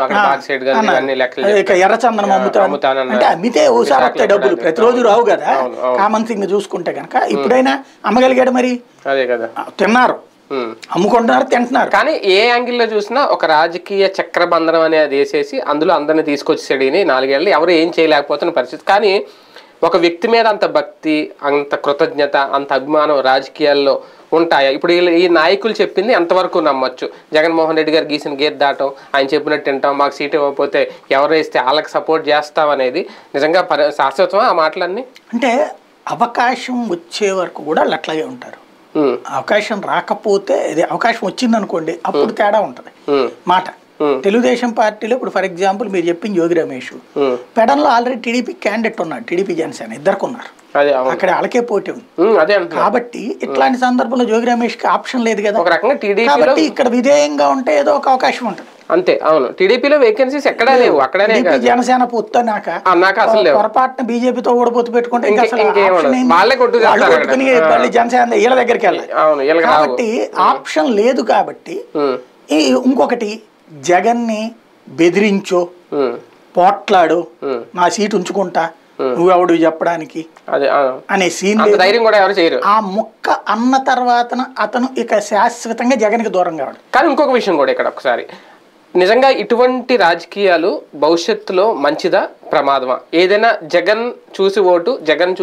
అక్కడ back side గా అన్ని లెక్కలు ఇక ఎర్రచందనం అమ్ముతాను అంటే అమ్మితే ఓసారి వస్తాయి డబ్బులు, ప్రతిరోజు రావు కదా. కామన్ థింగ్ చూసుకుంటే కనుక ఇప్పుడైనా అమ్మగలిగాడు మరి. అదే కదా, తిన్నారు, అమ్ముకుంటున్నారు, తింటున్నారు. కానీ ఏ యాంగిల్లో చూసినా ఒక రాజకీయ చక్రబంధనం అనేది వేసేసి అందులో అందరిని తీసుకొచ్చేసాడు ఈయన 4 ఏళ్ళు. ఎవరు ఏం చేయలేకపోతున్న పరిస్థితి. కానీ ఒక వ్యక్తి మీద అంత భక్తి, అంత కృతజ్ఞత, అంత అభిమానం రాజకీయాల్లో ఉంటాయా? ఇప్పుడు ఈ నాయకులు చెప్పింది ఎంతవరకు నమ్మొచ్చు? జగన్మోహన్ రెడ్డి గారు గీసిన గీత దాటం, ఆయన చెప్పినట్టు తింటాం, మాకు సీట్ ఇవ్వకపోతే ఎవరు వేస్తే వాళ్ళకి సపోర్ట్ చేస్తాం అనేది నిజంగా శాశ్వతమా ఆ మాటలన్నీ? అంటే అవకాశం వచ్చే వరకు కూడా అట్లాగే ఉంటారు. అవకాశం రాకపోతే, అవకాశం వచ్చింది అనుకోండి అప్పుడు తేడా ఉంటది మాట. తెలుగుదేశం పార్టీలో ఇప్పుడు ఫర్ ఎగ్జాంపుల్ మీరు చెప్పింది యోగి రమేష్, పెడన్లో ఆల్రెడీ టీడీపీ క్యాండిడేట్ ఉన్నాడు, టీడీపీ జనసేన ఇద్దరికి ఉన్నారు, అక్కడ వాళ్ళకే పోటీ ఉంది. కాబట్టి ఇట్లాంటి సందర్భంలో యోగి రమేష్ కి ఆప్షన్ లేదు కదా. కాబట్టి ఇక్కడ విధేయంగా ఉంటే ఏదో ఒక అవకాశం ఉంటుంది అంతే. అవును, టీడీపీలో వేకెన్సీస్ ఎక్కడా లేవు. అక్కడనే జనసేన పొత్తునాక పొరపాటున బీజేపీతో కూడా పొత్తు పెట్టుకుంటే మళ్ళీ జనసేన వీళ్ళ దగ్గరికి వెళ్ళాలి. కాబట్టి ఆప్షన్ లేదు. కాబట్టి ఇంకొకటి జగన్ని బెదిరించో పోట్లాడు నా సీట్ ఉంచుకుంటా నువ్వెవడు చెప్పడానికి అనే సీన్ ఆ ముక్క అన్న తర్వాత అతను ఇక శాశ్వతంగా జగన్కి దూరం కావడం. కానీ ఇంకొక విషయం కూడా ఇక్కడ ఒకసారి, నిజంగా ఇటువంటి రాజకీయాలు భవిష్యత్తులో మంచిదా ప్రమాదమా? ఏదైనా జగన్ చూసి ఓటు, జగన్